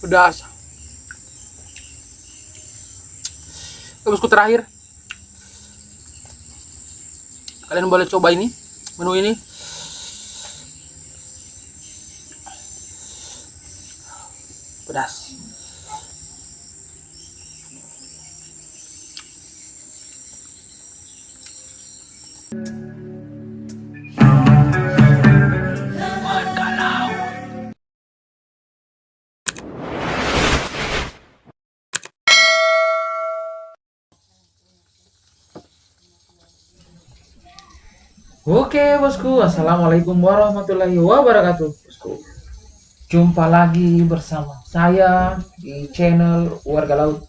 Pedas. Bosku, terakhir kalian boleh coba ini menu ini. Pedas. Oke bosku, assalamualaikum warahmatullahi wabarakatuh bosku. Jumpa lagi bersama saya di channel Warga Laut.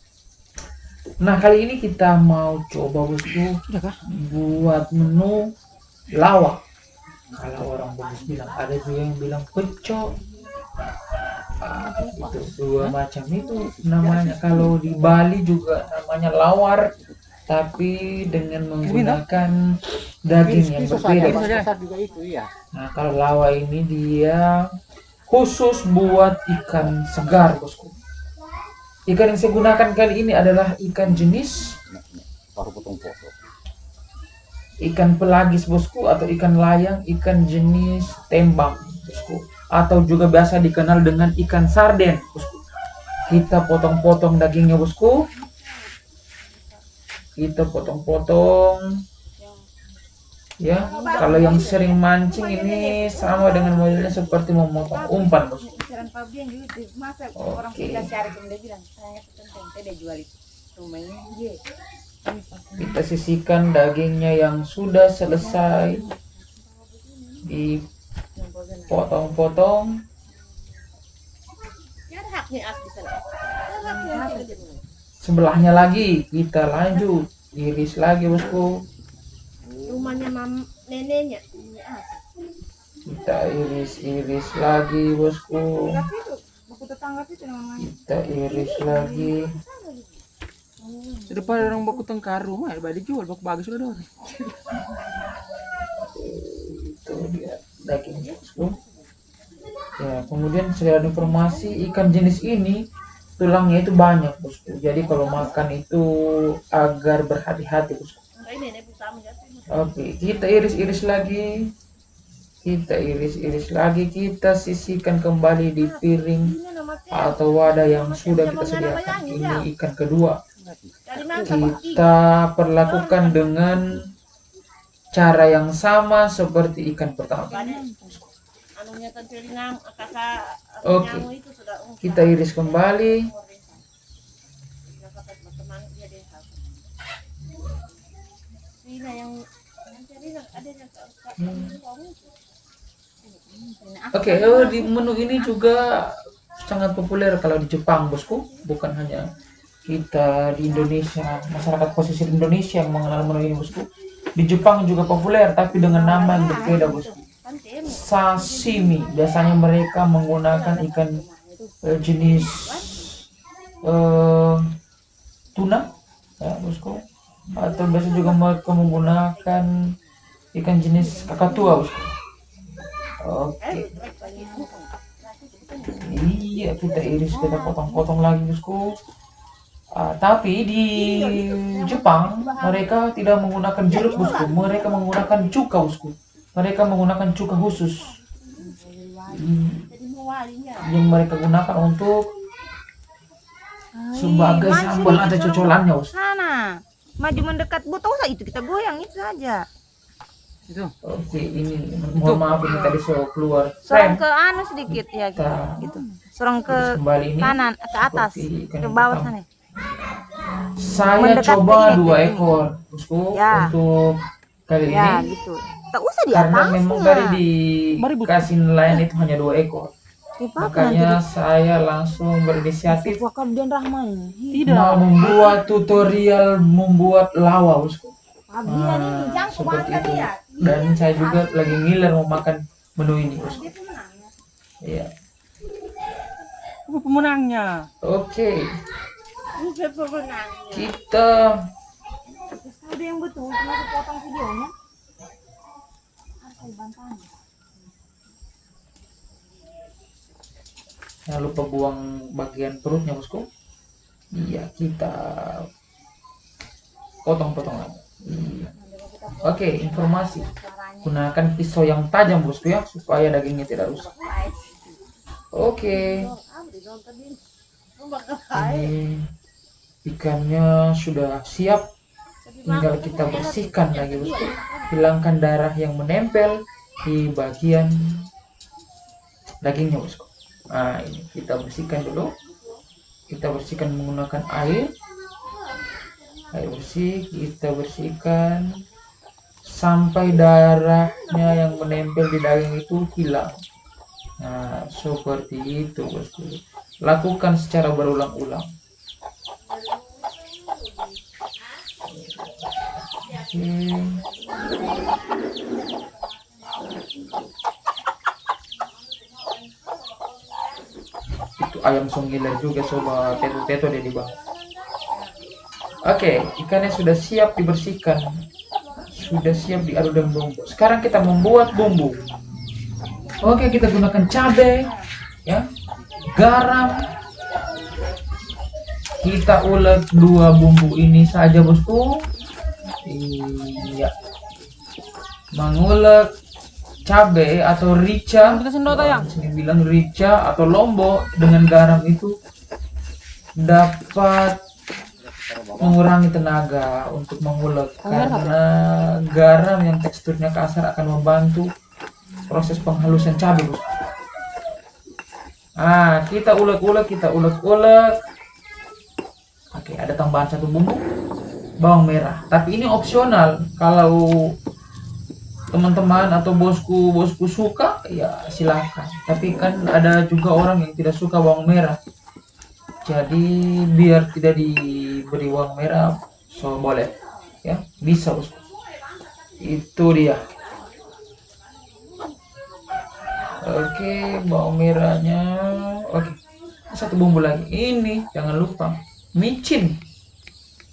Nah, kali ini kita mau coba bosku buat menu lawak. Kalau orang Bugis bilang, ada juga yang bilang pecel. Itu dua macam itu namanya. Kalau di Bali juga namanya lawar, tapi dengan menggunakan daging yang berbeda. Nah, kalau lawa ini dia khusus buat ikan segar bosku. Ikan yang saya gunakan kali ini adalah ikan jenis ikan pelagis bosku, atau ikan layang, ikan jenis tembang bosku, atau juga biasa dikenal dengan ikan sarden bosku. Kita potong-potong dagingnya bosku. Kita potong-potong ya. Kalau yang sering mancing ini sama dengan modelnya seperti memotong umpan bosku. Oke. Kita sisihkan dagingnya yang sudah selesai dipotong-potong. Sebelahnya lagi kita lanjut iris lagi bosku. Rumahnya neneknya. Kita iris lagi bosku. Kita iris lagi. Depan orang baku tengkar rumah, ya dijual baku bagus sudah dong. Itu dia dagingnya bosku. Ya, kemudian saya ada informasi ikan jenis ini tulangnya itu banyak bosku. Jadi kalau makan itu agar berhati-hati bosku. Oke, kita iris-iris lagi. Kita iris-iris lagi, kita sisihkan kembali di piring atau wadah yang sudah kita sediakan. Ini ikan kedua. Kita perlakukan dengan cara yang sama seperti ikan pertama. Oke, kita iris kembali. Oke, di menu ini juga sangat populer kalau di Jepang bosku. Bukan hanya kita di Indonesia, masyarakat pesisir Indonesia yang mengenal menu ini bosku. Di Jepang juga populer, tapi dengan nama yang berbeda bosku. Sashimi. Biasanya mereka menggunakan ikan jenis tuna ya bosku, atau biasa juga mereka menggunakan ikan jenis kakatua bosku. Oke. Iya, kita iris, kita potong-potong lagi bosku. Tapi di Jepang mereka tidak menggunakan jeruk bosku, mereka menggunakan cuka bosku. Mereka menggunakan cuka khusus yang mereka gunakan untuk sebagai sambal, ada cocolannya bosku. Sana, maju mendekat botol usah itu kita goyang itu saja. Itu. Oke, ini mohon maaf ini tadi saya keluar Sorong frame. ke anu sedikit ya gitu. Gitu. Sorong ke Kembali ini kanan, ke atas, ke bawah sana. Saya Mendekat coba ke ini, 2 ke ini. ekor bosku Ya. untuk kali Ya ini. gitu. Tak usah di Karena atasnya. memang dari dikasih nelayan itu hanya 2 ekor. Makanya saya langsung berinisiatif Tidak. mau membuat tutorial membuat lawa bosku. Seperti itu. Dan saya juga lagi ngiler mau makan menu ini bosku. Iya. Apa pemenangnya? Oke. Pemenangnya. Kita Ada yang betul, cuma potong videonya. Harus saya bantah. Jangan lupa buang bagian perutnya bosku. Iya, kita potong-potong lagi. Iya. Oke, informasi. Gunakan pisau yang tajam bosku ya, supaya dagingnya tidak rusak. Oke, ini ikannya sudah siap. Tinggal kita bersihkan lagi bosku. Hilangkan darah yang menempel di bagian dagingnya bosku. Nah, ini kita bersihkan dulu. Kita bersihkan menggunakan air bersih. Kita bersihkan sampai darahnya yang menempel di daging itu hilang. Nah, seperti itu bosku. Lakukan secara berulang-ulang. Itu ayam songgiler juga sobat, teto-teto dia di bawah. Oke, ikannya sudah siap dibersihkan, sudah siap diaduk dengan bumbu. Sekarang kita membuat bumbu. Oke, kita gunakan cabai, ya, garam. Kita ulek dua bumbu ini saja bosku. Iya, mengulek cabai atau rica, Kita sendok tayang. sini bilang rica atau lombok dengan garam itu dapat mengurangi tenaga untuk mengulek, karena garam yang teksturnya kasar akan membantu proses penghalusan cabai bosku. Ah, kita ulek-ulek. Oke, ada tambahan satu bumbu, bawang merah. Tapi ini opsional. Kalau teman-teman atau bosku suka, ya silakan. Tapi kan ada juga orang yang tidak suka bawang merah. Jadi biar tidak diberi bawang merah, so boleh, ya bisa bosku. Itu dia. Oke, bawang merahnya. Oke, satu bumbu lagi. Ini jangan lupa micin.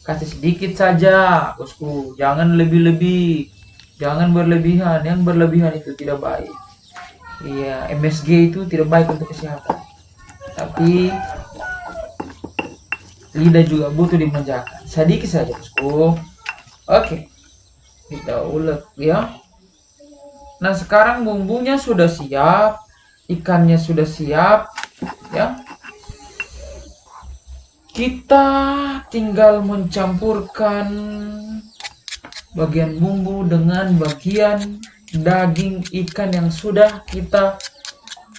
Kasih sedikit saja bosku, jangan lebih-lebih, jangan berlebihan. Yang berlebihan itu tidak baik. Iya, MSG itu tidak baik untuk kesehatan. Tapi lidah juga butuh dimanjakan. Sedikit saja bosku. Oke, kita ulek ya. Nah, sekarang bumbunya sudah siap, ikannya sudah siap, ya. Kita tinggal mencampurkan bagian bumbu dengan bagian daging ikan yang sudah kita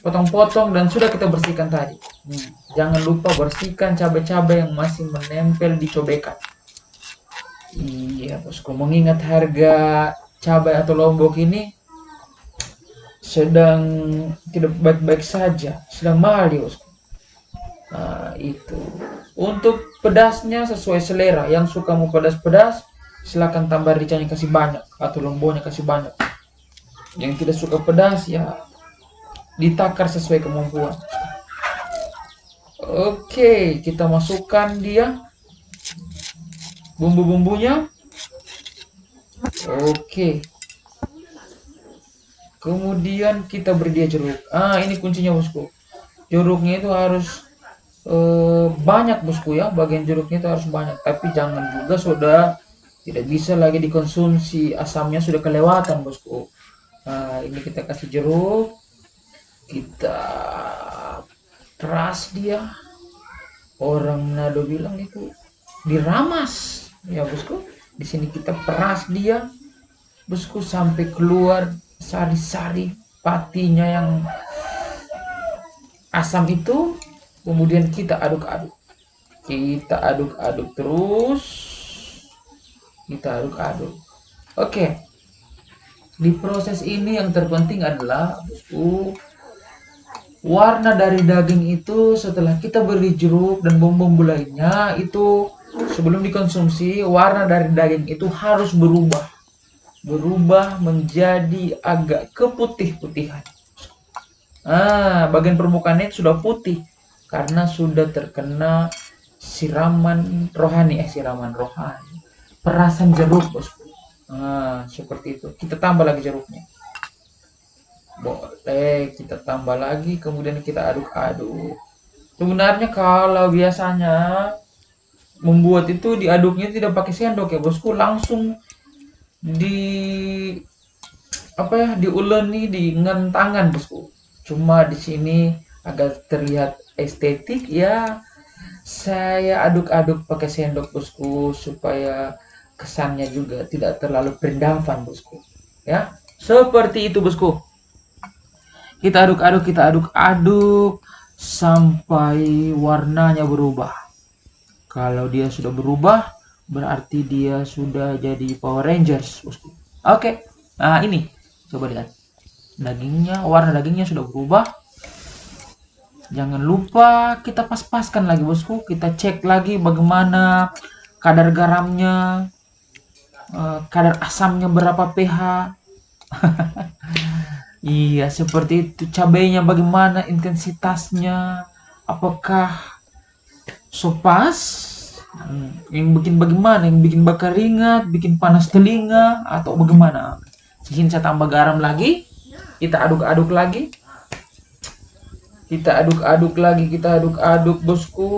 potong-potong dan sudah kita bersihkan tadi. Jangan lupa bersihkan cabai-cabai yang masih menempel di cobekan. Iya bosku, mengingat harga cabai atau lombok ini sedang tidak baik-baik saja, sedang mahal ya bosku. Nah, itu. Untuk pedasnya sesuai selera. Yang suka mau pedas-pedas, silakan tambah ricanya kasih banyak atau lomboknya kasih banyak. Yang tidak suka pedas ya ditakar sesuai kemampuan. Oke, kita masukkan dia bumbu-bumbunya. Oke. Kemudian kita beri dia jeruk. Ah, ini kuncinya bosku. Jeruknya itu harus banyak bosku ya, bagian jeruknya itu harus banyak, tapi jangan juga sudah tidak bisa lagi dikonsumsi, asamnya sudah kelewatan bosku. Nah, ini kita kasih jeruk, kita peras dia. Orang Manado bilang itu diramas ya bosku. Di sini kita peras dia bosku sampai keluar sari-sari patinya yang asam itu. Kemudian kita aduk-aduk. Kita aduk-aduk terus. Kita aduk-aduk. Oke. Di proses ini yang terpenting adalah bosku, warna dari daging itu setelah kita beri jeruk dan bumbu-bumbu lainnya itu sebelum dikonsumsi, warna dari daging itu harus berubah menjadi agak keputih-putihan. Ah, bagian permukaannya itu sudah putih karena sudah terkena siraman rohani, perasan jeruk bosku. Nah, seperti itu. Kita tambah lagi jeruknya. Boleh kita tambah lagi, kemudian kita aduk-aduk. Sebenarnya kalau biasanya membuat itu diaduknya tidak pakai sendok ya bosku, langsung di apa ya, diuleni dengan tangan bosku. Cuma di sini agar terlihat estetik ya, saya aduk-aduk pakai sendok bosku supaya kesannya juga tidak terlalu berendavan bosku. Ya, seperti itu bosku. Kita aduk-aduk, kita aduk-aduk sampai warnanya berubah. Kalau dia sudah berubah, berarti dia sudah jadi Power Rangers bosku. Oke, nah ini coba lihat. Dagingnya, warna dagingnya sudah berubah. Jangan lupa kita pas-paskan lagi bosku. Kita cek lagi bagaimana kadar garamnya, kadar asamnya berapa pH. Iya, seperti itu. Cabenya bagaimana intensitasnya? Apakah sopas? Yang bikin bagaimana? Yang bikin bakar ringat, bikin panas telinga, atau bagaimana? Sini saya tambah garam lagi. Kita aduk-aduk lagi. Kita aduk-aduk lagi, kita aduk-aduk bosku.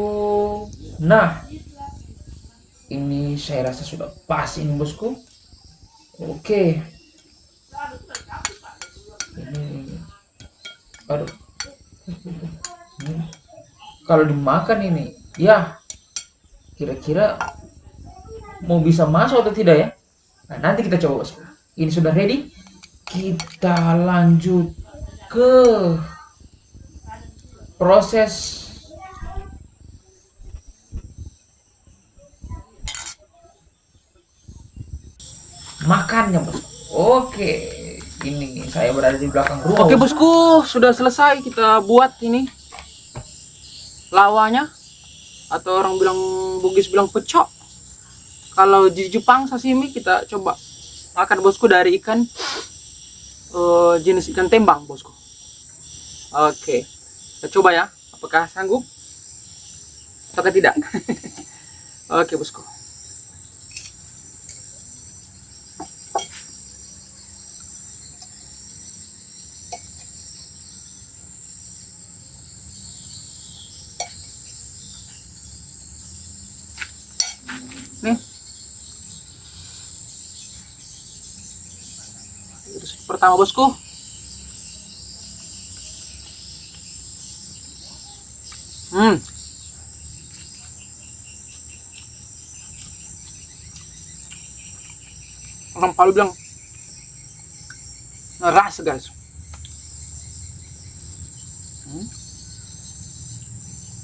Nah, ini saya rasa sudah pas ini bosku. Oke. Ini, aduh. Kalau dimakan ini, ya kira-kira mau bisa masuk atau tidak ya? Nah, nanti kita coba bosku. Ini sudah ready. Kita lanjut ke proses makannya bosku. Oke, ini saya berada di belakang rumah. Oke bosku. bosku, sudah selesai kita buat ini lawanya, atau orang bilang, Bugis bilang pecok. Kalau di Jepang sashimi, kita coba makan bosku dari ikan jenis ikan tembang bosku. Oke, kita coba ya, apakah sanggup atau tidak. Oke bosku. Nih, pertama bosku. Orang Palu bilang ngeras guys.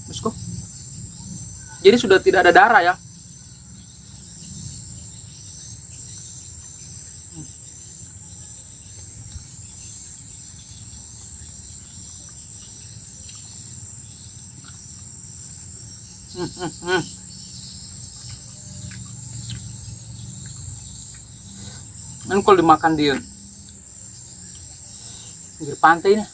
Bosku, jadi sudah tidak ada darah ya. Ini kalau dimakan di pinggir pantai nih,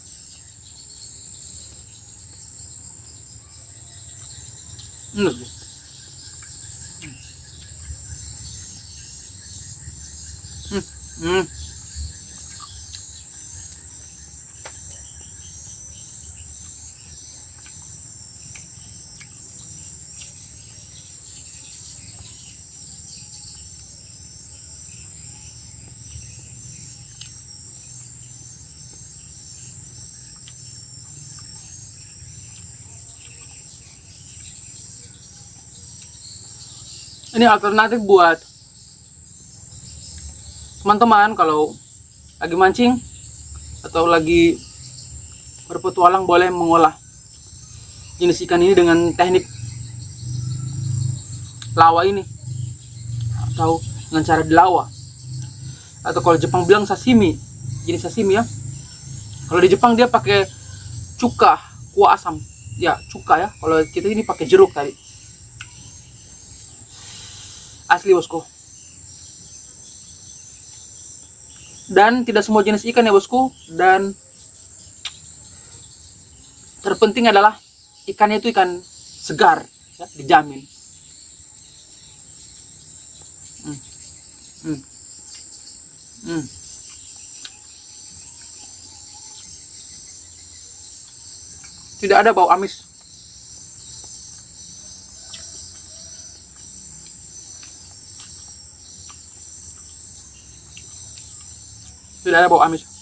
ini alternatif buat teman-teman kalau lagi mancing atau lagi berpetualang, boleh mengolah jenis ikan ini dengan teknik lawa ini, atau dengan cara dilawa, atau kalau Jepang bilang sashimi, jenis sashimi ya. Kalau di Jepang dia pakai cuka, kuah asam ya, cuka ya. Kalau kita ini pakai jeruk tadi. Asli bosku. Dan tidak semua jenis ikan ya bosku. Dan terpenting adalah ikannya itu ikan segar ya, dijamin. Tidak ada bau amis. Tidak ada bau amis.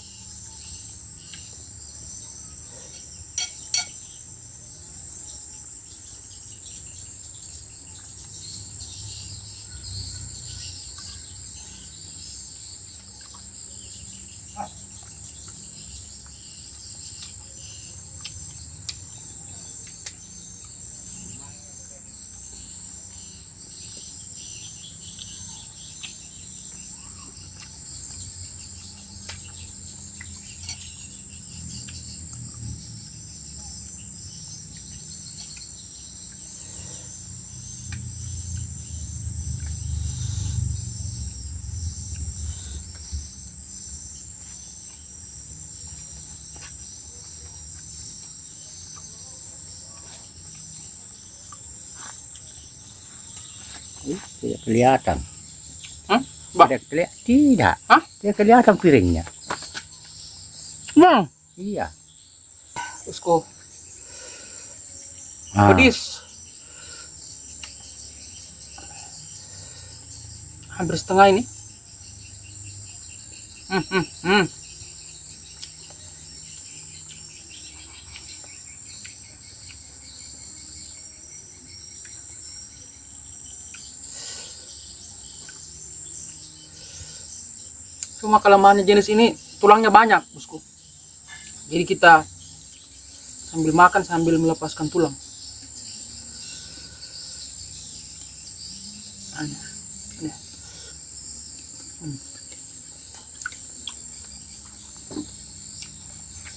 Tidak kelihatan. Bah. Tidak kelihatan. Tidak. Hah? Tidak kelihatan piringnya. Bang, Iya. Usko, Ah, pedis. Hampir setengah ini. Hmm. Cuma kelemahannya jenis ini tulangnya banyak, bosku. Jadi kita sambil makan sambil melepaskan tulang. Ini.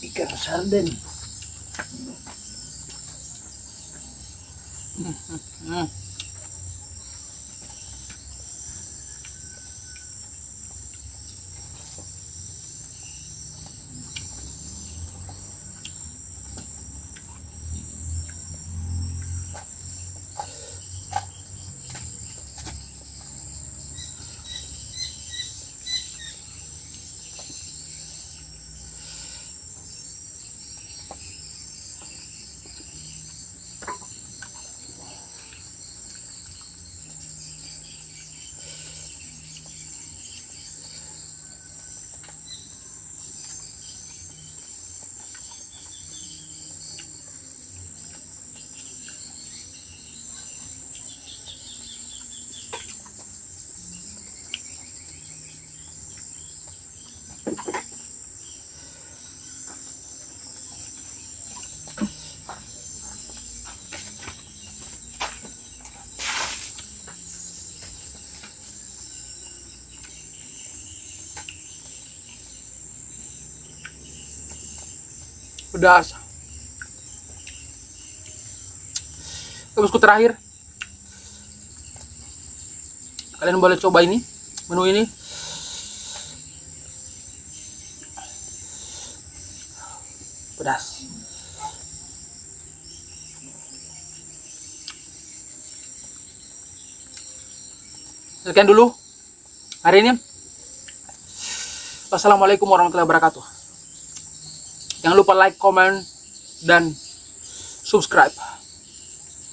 ikan sarden. Hmm. Pedas. Bosku, terakhir, kalian boleh coba ini, menu ini. Pedas. Sekian dulu hari ini. Wassalamualaikum warahmatullahi wabarakatuh. Jangan lupa like, comment, dan subscribe.